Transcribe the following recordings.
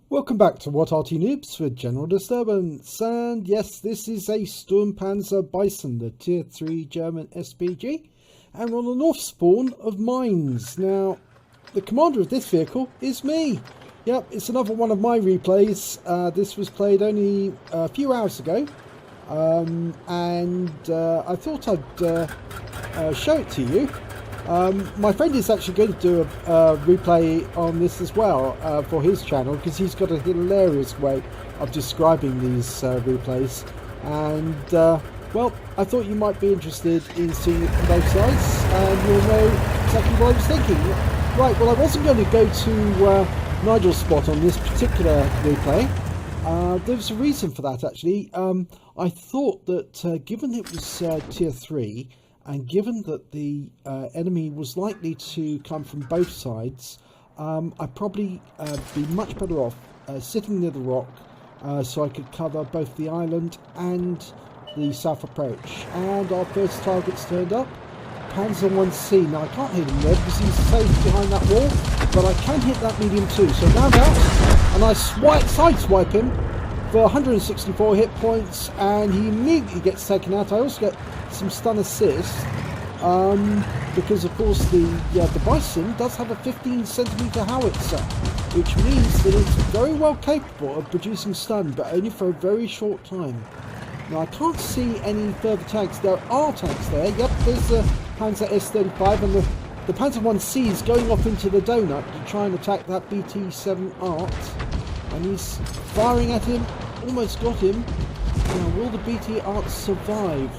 Welcome back to What Arty Noobs for General Disturbance, and yes, this is a Sturmpanzer I Bison, the Tier 3 German SPG, and we're on the north spawn of mines. Now, the commander of this vehicle is me. Yep, it's another one of my replays. This was played only a few hours ago, and I thought I'd show it to you. My friend is actually going to do a replay on this as well for his channel, because he's got a hilarious way of describing these replays, and well, I thought you might be interested in seeing it from both sides, and you'll know exactly what I was thinking. Right, well, I wasn't going to go to Nigel's spot on this particular replay. There was a reason for that, actually. I thought that given it was Tier 3, and given that the enemy was likely to come from both sides, I'd probably be much better off sitting near the rock so I could cover both the island and the south approach. And our first target's turned up, Panzer I. Now I can't hit him there because he's safe behind that wall, but I can hit that medium too. So round out, and I sideswipe him for 164 hit points, and he immediately gets taken out. I also get some stun assist, because of course the Bison does have a 15cm howitzer, which means that it's very well capable of producing stun, but only for a very short time. Now I can't see any further tanks. There are tanks there. Yep, there's the Panzer S35, and the Panzer I is going off into the donut to try and attack that BT-7 Art, and he's firing at him. Almost got him. Now, will the BT Art survive?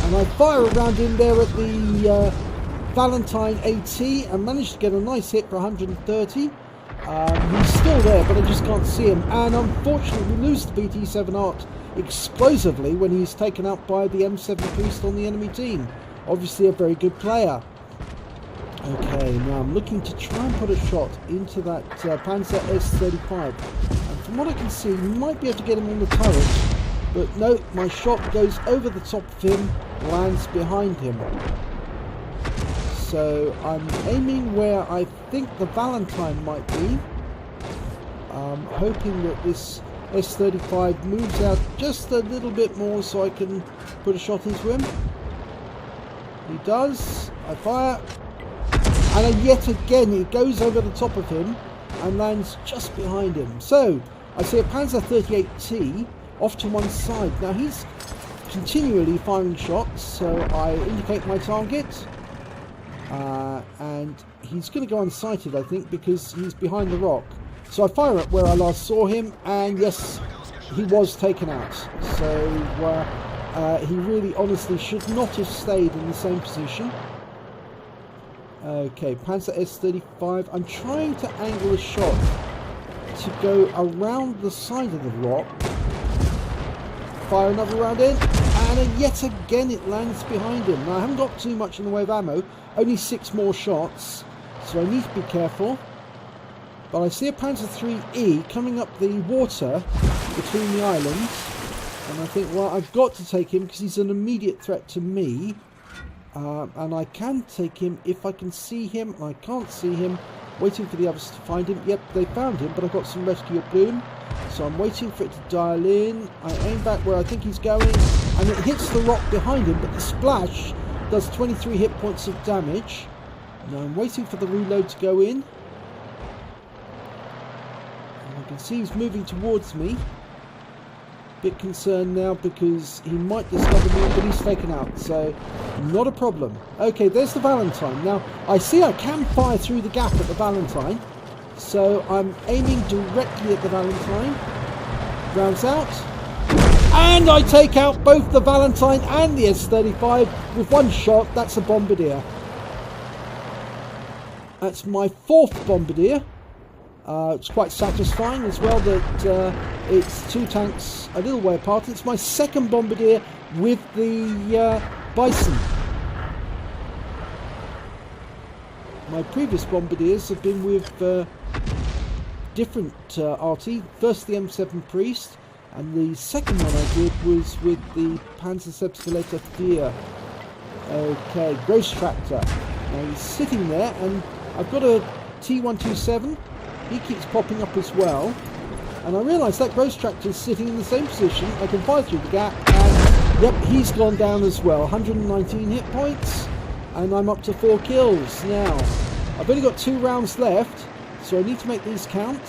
And I fire around in there at the Valentine AT and managed to get a nice hit for 130. He's still there, but I just can't see him. And unfortunately, we lose the BT-7 Art explosively when he's taken out by the M7 Priest on the enemy team. Obviously a very good player. Okay, now I'm looking to try and put a shot into that Panzer S35. And from what I can see, we might be able to get him on the turret. But no, my shot goes over the top of him, lands behind him. So I'm aiming where I think the Valentine might be. I'm hoping that this S35 moves out just a little bit more so I can put a shot into him. He does. I fire. And yet again, it goes over the top of him and lands just behind him. So I see a Panzer 38T off to one side. Now he's continually firing shots, so I indicate my target, and he's going to go unsighted, I think, because he's behind the rock. So I fire at where I last saw him, and yes, he was taken out. So he really honestly should not have stayed in the same position. Okay, Panzer S35. I'm trying to angle a shot to go around the side of the rock. Fire another round in, and yet again it lands behind him. Now I haven't got too much in the way of ammo, only 6 more shots, so I need to be careful. But I see a Panzer IIIe coming up the water between the islands, and I think, well, I've got to take him because he's an immediate threat to me. And I can take him if I can see him, and I can't see him. Waiting for the others to find him. Yep, they found him, but I've got some rescue bloom, so I'm waiting for it to dial in. I aim back where I think he's going, and it hits the rock behind him, but the splash does 23 hit points of damage. Now I'm waiting for the reload to go in, and I can see he's moving towards me. Bit concerned now because he might discover me, but he's taken out, so not a problem. Okay, there's the Valentine. Now I see I can fire through the gap at the Valentine, so I'm aiming directly at the Valentine. Rounds out, and I take out both the Valentine and the S35 with one shot. That's a Bombardier. That's my 4th Bombardier. It's quite satisfying as well that it's 2 tanks a little way apart. It's my 2nd Bombardier with the Bison. My previous Bombardiers have been with different Arty. First the M7 Priest, and the second one I did was with the Panzerceptilator 4. Okay, Gross Tractor. Now he's sitting there, and I've got a T127 He keeps popping up as well. And I realise that Ghost Tractor is sitting in the same position. I can fire through the gap, and yep, he's gone down as well. 119 hit points, and I'm up to 4 kills. Now, I've only got 2 rounds left, so I need to make these count.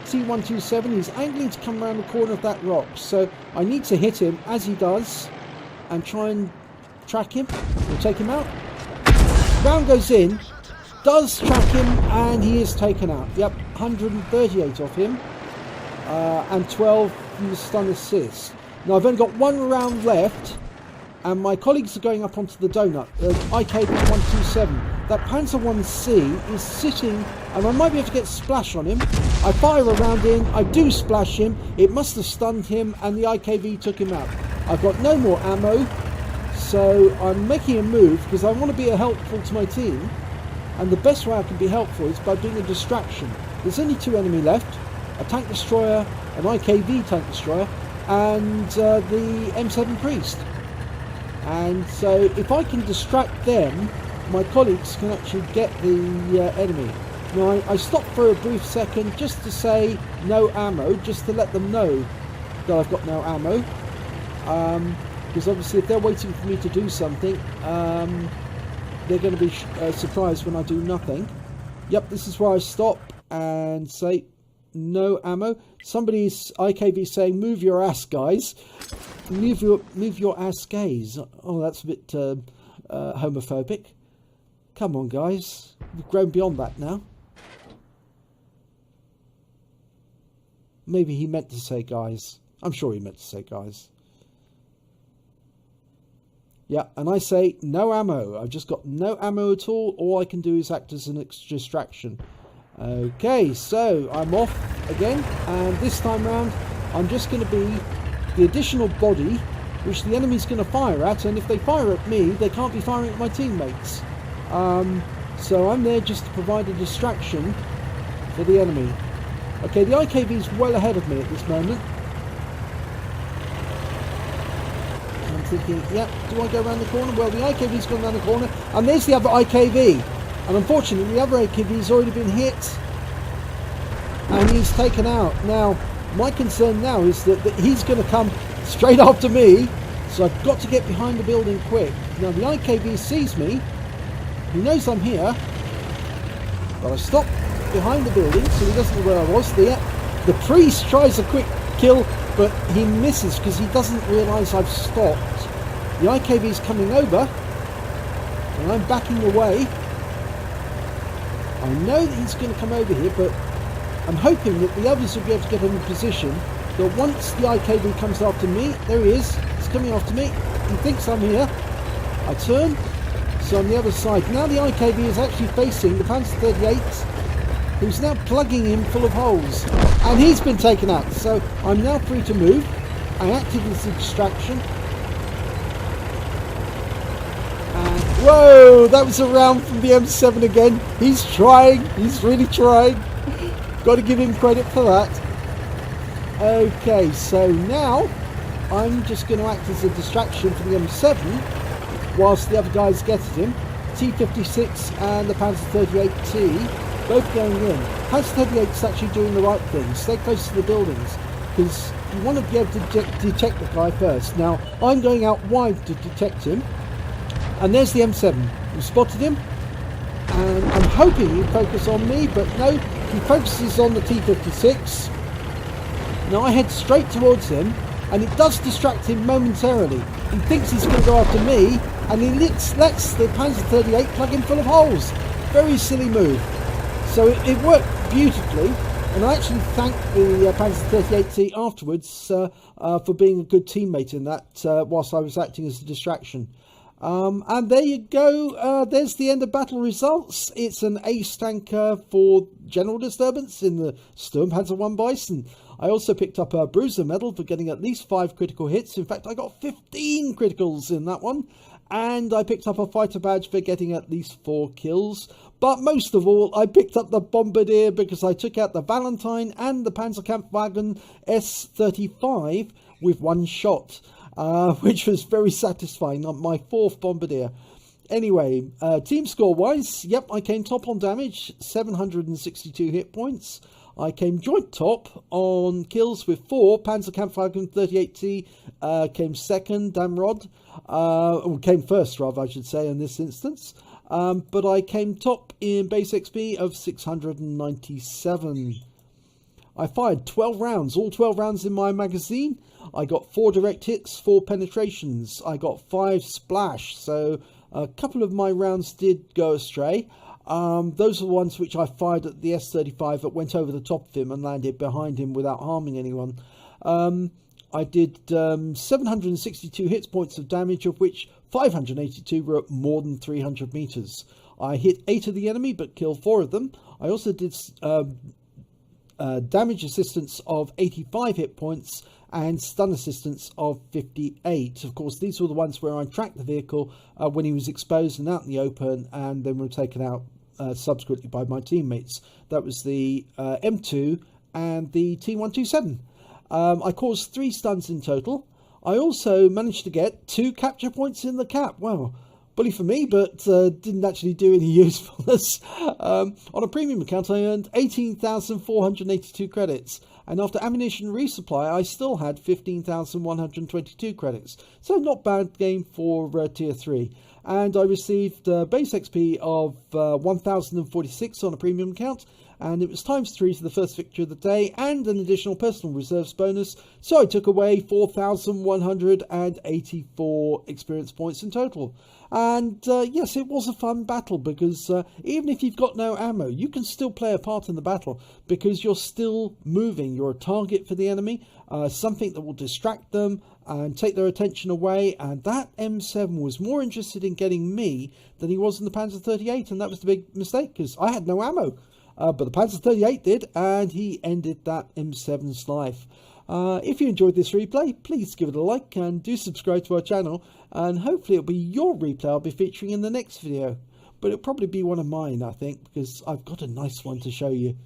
T127, he's angling to come around the corner of that rock, so I need to hit him as he does, and try and track him, or take him out. Round goes in, does track him, and he is taken out. Yep, 138 off him. And 12 from the stun assist. Now I've only got 1 round left, and my colleagues are going up onto the donut. IKB-127. That Panzer I is sitting, and I might be able to get splash on him. I fire a round in, I do splash him. It must have stunned him, and the IKB took him out. I've got no more ammo, so I'm making a move because I want to be helpful to my team. And the best way I can be helpful is by doing a distraction. There's only 2 enemy left. A tank destroyer, an IKV tank destroyer, and the M7 Priest. And so if I can distract them, my colleagues can actually get the enemy. Now I stopped for a brief second just to say no ammo, just to let them know that I've got no ammo. Because obviously if they're waiting for me to do something, they're going to be surprised when I do nothing. Yep, this is where I stop and say no ammo. Somebody's IKV saying move your ass, guys. Move your ass, gays. Oh, that's a bit homophobic. Come on, guys, we've grown beyond that now. Maybe he meant to say guys. I'm sure he meant to say guys. Yeah, and I say no ammo. I've just got no ammo at all I can do is act as an distraction. Okay, so I'm off again, and this time round I'm just going to be the additional body which the enemy's going to fire at, and if they fire at me they can't be firing at my teammates. So I'm there just to provide a distraction for the enemy. Okay, the IKV's well ahead of me at this moment. I'm thinking, yeah, do I go around the corner? Well, the IKV's gone around the corner, and there's the other IKV. And unfortunately, the other IKV's already been hit, and he's taken out. Now, my concern now is that he's going to come straight after me, so I've got to get behind the building quick. Now, the IKV sees me. He knows I'm here, but I stop behind the building, so he doesn't know where I was. The priest tries a quick kill, but he misses because he doesn't realise I've stopped. The IKV's coming over, and I'm backing away. I know that he's going to come over here, but I'm hoping that the others will be able to get him in position that once the IKV comes after me, there he is, he's coming after me, he thinks I'm here, I turn, so on the other side. Now the IKV is actually facing the Panzer 38, who's now plugging him full of holes, and he's been taken out, so I'm now free to move. I acted as a distraction. Whoa, that was a round from the M7 again. He's trying, he's really trying. Got to give him credit for that. Okay, so now I'm just going to act as a distraction for the M7 whilst the other guys get at him. T56 and the Panzer 38T both going in. Panzer 38's actually doing the right thing. Stay close to the buildings because you want to be able to detect the guy first. Now I'm going out wide to detect him. And there's the M7. We spotted him, and I'm hoping he'd focus on me, but no, he focuses on the T56. Now I head straight towards him, and it does distract him momentarily. He thinks he's going to go after me, and he lets the Panzer 38 plug him full of holes. Very silly move. So it worked beautifully, and I actually thanked the Panzer 38T afterwards for being a good teammate in that, whilst I was acting as a distraction. And there you go, there's the end of battle results. It's an Ace Tanker for General Disturbance in the Sturmpanzer I Bison. I also picked up a Bruiser medal for getting at least 5 critical hits. In fact, I got 15 criticals in that one. And I picked up a fighter badge for getting at least 4 kills. But most of all, I picked up the Bombardier because I took out the Valentine and the Panzerkampfwagen S35 with 1 shot. Which was very satisfying on my 4th Bombardier. Anyway, team score wise, yep, I came top on damage, 762 hit points. I came joint top on kills with 4. Panzerkampf Falcon 38T came second, Damrod. Came first, rather, I should say, in this instance. But I came top in base XP of 697. I fired 12 rounds, all 12 rounds in my magazine. I got 4 direct hits, 4 penetrations. I got 5 splash, so a couple of my rounds did go astray. Those are the ones which I fired at the S-35 that went over the top of him and landed behind him without harming anyone. I did 762 hit points of damage, of which 582 were at more than 300 meters. I hit 8 of the enemy but killed 4 of them. I also did damage assistance of 85 hit points and stun assistance of 58. Of course, these were the ones where I tracked the vehicle when he was exposed and out in the open, and then were taken out subsequently by my teammates. That was the M2 and the T127. I caused 3 stuns in total. I also managed to get 2 capture points in the cap. Wow, bully for me, but didn't actually do any usefulness. On a premium account, I earned 18,482 credits. And after ammunition resupply, I still had 15,122 credits. So not bad game for tier 3. And I received base XP of 1,046 on a premium account. And it was ×3 to the first victory of the day and an additional personal reserves bonus. So I took away 4,184 experience points in total. And yes, it was a fun battle because even if you've got no ammo, you can still play a part in the battle because you're still moving. You're a target for the enemy, something that will distract them and take their attention away. And that M7 was more interested in getting me than he was in the Panzer 38. And that was the big mistake because I had no ammo. But the Panzer 38 did, and he ended that M7's life. If you enjoyed this replay, please give it a like and do subscribe to our channel, and hopefully it'll be your replay I'll be featuring in the next video. But it'll probably be one of mine, I think, because I've got a nice one to show you.